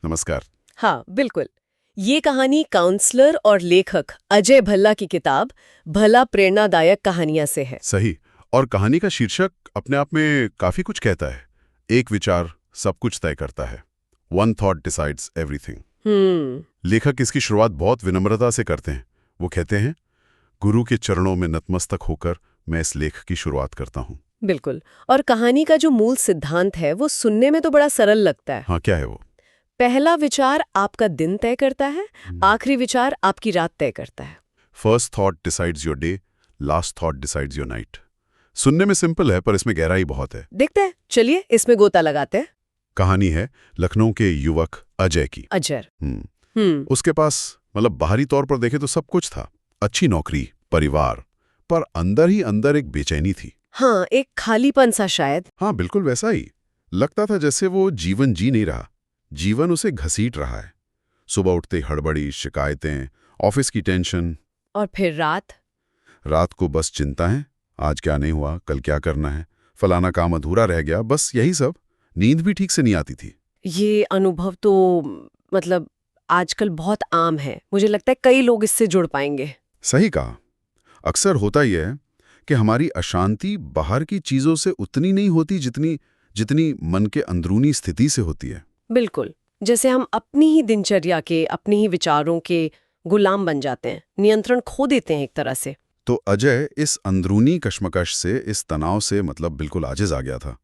नमस्कार। हाँ, बिल्कुल। ये कहानी काउंसलर और लेखक अजय भल्ला की किताब भला प्रेरणादायक कहानियां से है। सही। और कहानी का शीर्षक अपने आप में काफी कुछ कहता है। एक विचार सब कुछ तय करता है। One thought decides everything. लेखक इसकी शुरुआत बहुत विनम्रता से करते हैं। वो कहते हैं, गुरु के चरणों में नतमस्तक होकर मैं इस लेख की शुरुआत करता हूँ। बिल्कुल। और कहानी का जो मूल सिद्धांत है वो सुनने में तो बड़ा सरल लगता है। हाँ, क्या है वो? पहला विचार आपका दिन तय करता है, आखिरी विचार आपकी रात तय करता है। First thought decides your day, last thought decides your night. सुनने में सिंपल है पर इसमें गहराई बहुत है। देखते हैं, चलिए इसमें गोता लगाते हैं। कहानी है लखनऊ के युवक अजय की। अजर। उसके पास बाहरी तौर पर देखे तो सब कुछ था, अच्छी नौकरी, परिवार, पर अंदर ही अंदर एक बेचैनी थी। हाँ, एक खालीपन सा शायद। हाँ, बिल्कुल वैसा ही। लगता था जैसे वो जीवन जी नहीं रहा, जीवन उसे घसीट रहा है। सुबह उठते हड़बड़ी, शिकायतें, ऑफिस की टेंशन। और फिर रात को बस चिंता है, आज क्या नहीं हुआ, कल क्या करना है, फलाना काम अधूरा रह गया, बस यही सब। नींद भी ठीक से नहीं आती थी। ये अनुभव तो मतलब आजकल बहुत आम है। मुझे लगता है कई लोग इससे जुड़ पाएंगे। सही कहा। अक्सर होता यह है कि हमारी अशांति बाहर की चीजों से उतनी नहीं होती जितनी जितनी मन के अंदरूनी स्थिति से होती है। बिल्कुल। जैसे हम अपनी ही दिनचर्या के, अपने ही विचारों के गुलाम बन जाते हैं, नियंत्रण खो देते हैं एक तरह से। तो अजय इस अंदरूनी कश्मकश से, इस तनाव से बिल्कुल आजिज आ गया था।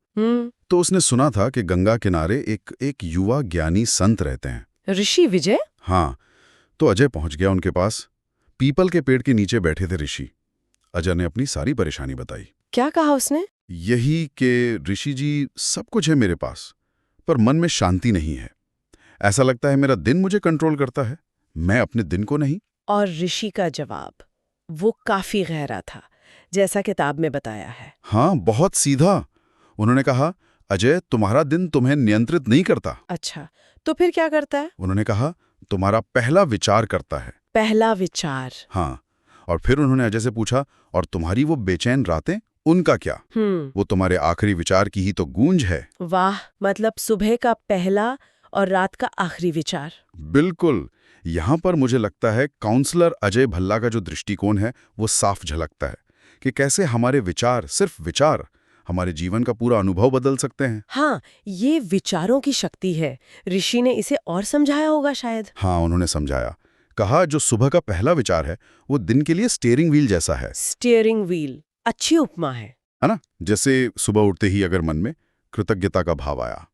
तो उसने सुना था कि गंगा किनारे एक युवा ज्ञानी संत रहते हैं। ऋषि विजय। हाँ, तो अजय पहुंच गया उनके पास। पीपल के पेड़ के नीचे बैठे थे ऋषि। अजय ने अपनी सारी परेशानी बताई। क्या कहा उसने? यही कि ऋषि जी, सब कुछ है मेरे पास, पर मन में शांति नहीं है। ऐसा लगता है मेरा दिन मुझे कंट्रोल करता है, मैं अपने दिन को नहीं। और ऋषि का जवाब वो काफी गहरा था, जैसा किताब में बताया है। हाँ, बहुत सीधा। उन्होंने कहा, अजय, तुम्हारा दिन तुम्हें नियंत्रित नहीं करता। अच्छा, तो फिर क्या करता है? उन्होंने कहा, तुम्हारा पहला विचार करता है। पहला विचार। हाँ। और फिर उन्होंने अजय से पूछा, और तुम्हारी वो बेचैन रातें, उनका क्या? वो तुम्हारे आखिरी विचार की ही तो गूंज है। वाह, मतलब सुबह का पहला और रात का आखिरी विचार। बिल्कुल। यहाँ पर मुझे लगता है काउंसलर अजय भल्ला का जो दृष्टिकोण है वो साफ झलकता है कि कैसे हमारे विचार, सिर्फ विचार, हमारे जीवन का पूरा अनुभव बदल सकते हैं। हाँ, ये विचारों की शक्ति है। ऋषि ने इसे और समझाया होगा शायद। हाँ, उन्होंने समझाया। कहा, जो सुबह का पहला विचार है वो दिन के लिए स्टीयरिंग व्हील जैसा है। स्टीयरिंग व्हील, अच्छी उपमा है ना? जैसे सुबह उठते ही अगर मन में कृतज्ञता का भाव आया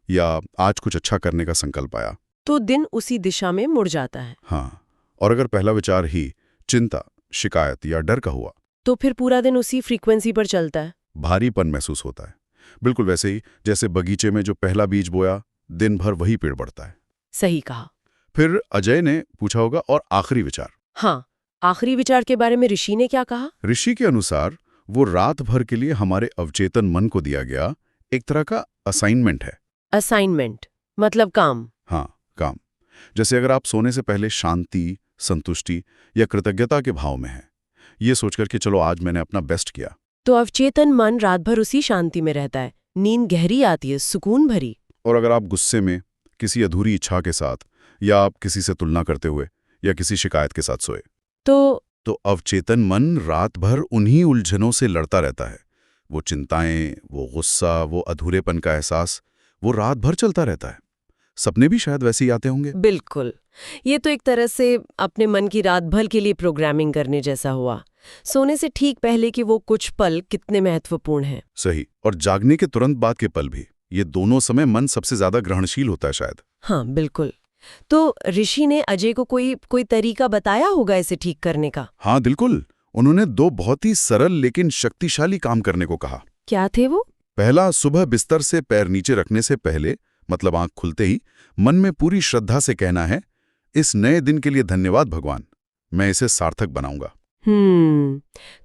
या आज कुछ अच्छा करने का संकल्प आया, तो दिन उसी दिशा में मुड़ जाता है। हाँ, और अगर पहला विचार ही चिंता, शिकायत या डर का हुआ, तो फिर पूरा दिन उसी फ्रीक्वेंसी पर चलता है। भारीपन महसूस होता है। बिल्कुल वैसे ही जैसे बगीचे में जो पहला बीज बोया, दिन भर वही पेड़ बढ़ता है। सही कहा। फिर अजय ने पूछा होगा, और आखिरी विचार? हाँ, आखिरी विचार के बारे में ऋषि ने क्या कहा? ऋषि के अनुसार वो रात भर के लिए हमारे अवचेतन मन को दिया गया एक तरह का असाइनमेंट है। असाइनमेंट मतलब काम। हाँ, काम। जैसे अगर आप सोने से पहले शांति, संतुष्टि या कृतज्ञता के भाव में हैं, ये सोचकर कि चलो आज मैंने अपना बेस्ट किया, तो अवचेतन मन रात भर उसी शांति में रहता है, नींद गहरी आती है, सुकून भरी। और अगर आप गुस्से में, किसी अधूरी इच्छा के साथ, या आप किसी से तुलना करते हुए, या किसी शिकायत के साथ सोए, तो अवचेतन मन रात भर उन्हीं उलझनों से लड़ता रहता है। वो चिंताएं, वो गुस्सा, वो अधूरेपन का एहसास, वो रात भर चलता रहता है। सपने भी शायद वैसे ही आते होंगे। बिल्कुल। ये तो एक तरह से अपने मन की रात भर के लिए प्रोग्रामिंग करने जैसा हुआ, सोने से ठीक पहले कि वो कुछ पल कितने महत्वपूर्ण हैं। सही। और जागने के तुरंत बाद के पल भी, ये दोनों समय मन सबसे ज्यादा ग्रहणशील होता है शायद। हाँ, बिल्कुल। तो ऋषि ने अजय को कोई तरीका बताया होगा इसे ठीक करने का? हाँ, बिल्कुल। उन्होंने दो बहुत ही सरल लेकिन शक्तिशाली काम करने को कहा। क्या थे वो? पहला, सुबह बिस्तर से पैर नीचे रखने से पहले, मतलब आंख खुलते ही, मन में पूरी श्रद्धा से कहना है, इस नए दिन के लिए धन्यवाद भगवान, मैं इसे सार्थक बनाऊंगा।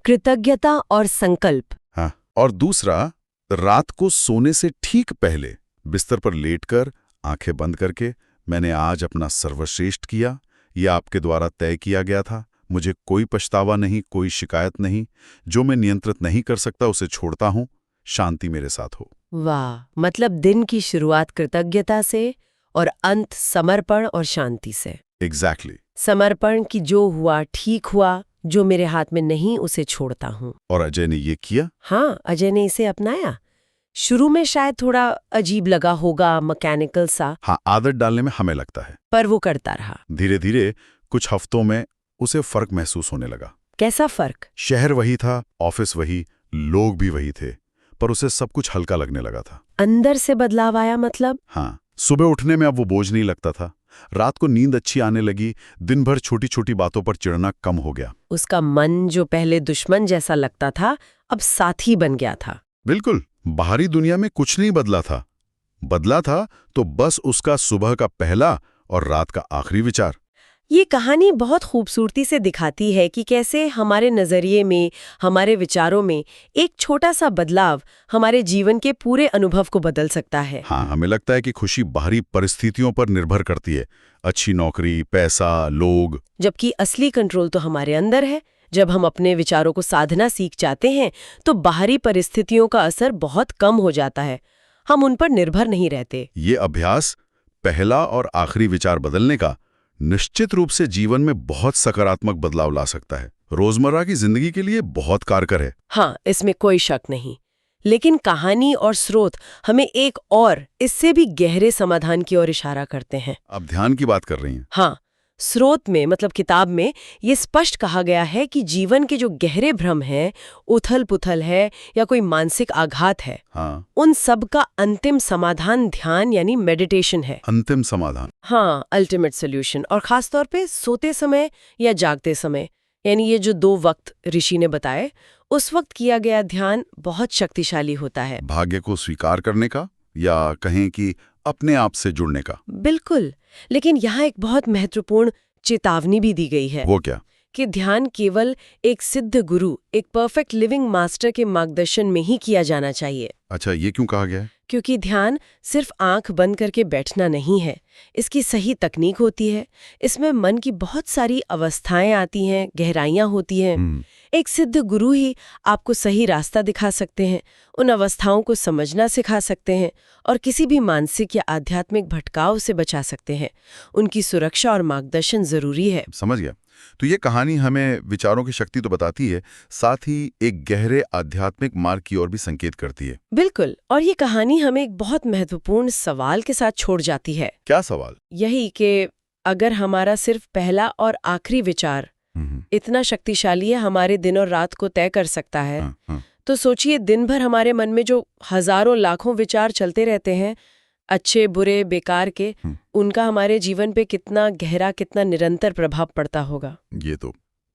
कृतज्ञता और संकल्प। हाँ। और दूसरा, रात को सोने से ठीक पहले बिस्तर पर लेटकर आंखें बंद करके, मैंने आज अपना सर्वश्रेष्ठ किया, यह आपके द्वारा तय किया गया था, मुझे कोई पछतावा नहीं, कोई शिकायत नहीं, जो मैं नियंत्रित नहीं कर सकता उसे छोड़ता हूं, शांति मेरे साथ हो। वाह, मतलब दिन की शुरुआत कृतज्ञता से और अंत समर्पण और शांति से। एग्जैक्टली। समर्पण कि जो हुआ ठीक हुआ, जो मेरे हाथ में नहीं उसे छोड़ता हूँ। और अजय ने ये किया? हाँ, अजय ने इसे अपनाया। शुरू में शायद थोड़ा अजीब लगा होगा, मैकेनिकल सा। हाँ, आदत डालने में हमें लगता है। पर वो करता रहा। धीरे धीरे कुछ हफ्तों में उसे फर्क महसूस होने लगा। कैसा फर्क? शहर वही था, ऑफिस वही, लोग भी वही थे, पर उसे सब कुछ हल्का लगने लगा था। अंदर से बदलाव आया मतलब? हाँ, सुबह उठने में अब वो बोझ नहीं लगता था, रात को नींद अच्छी आने लगी, दिन भर छोटी छोटी बातों पर चिढ़ना कम हो गया। उसका मन जो पहले दुश्मन जैसा लगता था, अब साथी बन गया था। बिल्कुल, बाहरी दुनिया में कुछ नहीं बदला था। बदला था तो बस उसका सुबह का पहला और रात का आखिरी विचार। ये कहानी बहुत खूबसूरती से दिखाती है कि कैसे हमारे नजरिए में, हमारे विचारों में एक छोटा सा बदलाव हमारे जीवन के पूरे अनुभव को बदल सकता है। हाँ, हमें लगता है कि खुशी बाहरी परिस्थितियों पर निर्भर करती है, अच्छी नौकरी, पैसा, लोग, जबकि असली कंट्रोल तो हमारे अंदर है। जब हम अपने विचारों को साधना सीख जाते हैं तो बाहरी परिस्थितियों का असर बहुत कम हो जाता है, हम उन पर निर्भर नहीं रहते। ये अभ्यास, पहला और आखिरी विचार बदलने का, निश्चित रूप से जीवन में बहुत सकारात्मक बदलाव ला सकता है। रोजमर्रा की जिंदगी के लिए बहुत कारगर है। हाँ, इसमें कोई शक नहीं। लेकिन कहानी और स्रोत हमें एक और इससे भी गहरे समाधान की ओर इशारा करते हैं। आप ध्यान की बात कर रही हैं? हाँ, स्रोत में मतलब किताब में ये स्पष्ट कहा गया है कि जीवन के जो गहरे भ्रम हैं, उथल-पुथल है या कोई मानसिक आघात है, हाँ, उन सब का अंतिम समाधान ध्यान यानी मेडिटेशन है। अंतिम समाधान। हाँ, अल्टीमेट सॉल्यूशन। और खास तौर पे सोते समय या जागते समय, यानी ये जो 2 वक्त ऋषि ने बताए, उस वक्त किया गया ध्यान बहुत शक्तिशाली होता है। भाग्य को स्वीकार करने का, या कहें कि अपने आप से जुड़ने का। बिल्कुल। लेकिन यहाँ एक बहुत महत्वपूर्ण चेतावनी भी दी गई है। वो क्या? कि ध्यान केवल एक सिद्ध गुरु, एक परफेक्ट लिविंग मास्टर के मार्गदर्शन में ही किया जाना चाहिए। अच्छा, ये क्यों कहा गया है? क्योंकि ध्यान सिर्फ आंख बंद करके बैठना नहीं है, इसकी सही तकनीक होती है। इसमें मन की बहुत सारी अवस्थाएं आती हैं, गहराइयां होती हैं। एक सिद्ध गुरु ही आपको सही रास्ता दिखा सकते हैं, उन अवस्थाओं को समझना सिखा सकते हैं और किसी भी मानसिक या आध्यात्मिक भटकाव से बचा सकते हैं। उनकी सुरक्षा और मार्गदर्शन जरूरी है। समझ गया। तो ये कहानी हमें विचारों की शक्ति तो बताती है, साथ ही एक गहरे आध्यात्मिक मार्ग की ओर भी संकेत करती है। बिल्कुल। और ये कहानी हमें एक बहुत महत्वपूर्ण सवाल के साथ छोड़ जाती है। क्या सवाल? यही कि अगर हमारा सिर्फ पहला और आखिरी विचार इतना शक्तिशाली है, हमारे दिन और रात को तय कर सकता है, तो सोचिए दिन भर हमारे मन में जो हजारों लाखों विचार चलते रहते हैं, अच्छे बुरे बेकार के, उनका हमारे जीवन पे कितना गहरा, कितना निरंतर प्रभाव पड़ता होगा। ये तो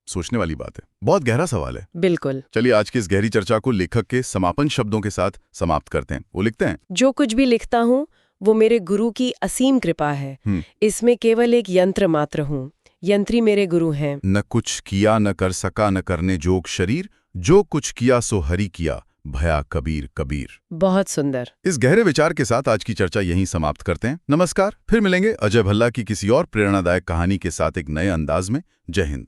सोचने वाली बात है, बहुत गहरा सवाल है। बिल्कुल। चलिए आज की इस गहरी चर्चा को लेखक के समापन शब्दों के साथ समाप्त करते हैं। वो लिखते हैं, जो कुछ भी लिखता हूँ वो मेरे गुरु की असीम कृपा है। इसमें केवल एक यंत्र मात्र हूँ, यंत्री मेरे गुरु हैं। न कुछ किया न कर सका न करने जोग शरीर, जो कुछ किया सो हरि किया, भया कबीर कबीर। बहुत सुंदर। इस गहरे विचार के साथ आज की चर्चा यहीं समाप्त करते हैं। नमस्कार, फिर मिलेंगे अजय भल्ला की किसी और प्रेरणादायक कहानी के साथ एक नए अंदाज में। जय हिंद।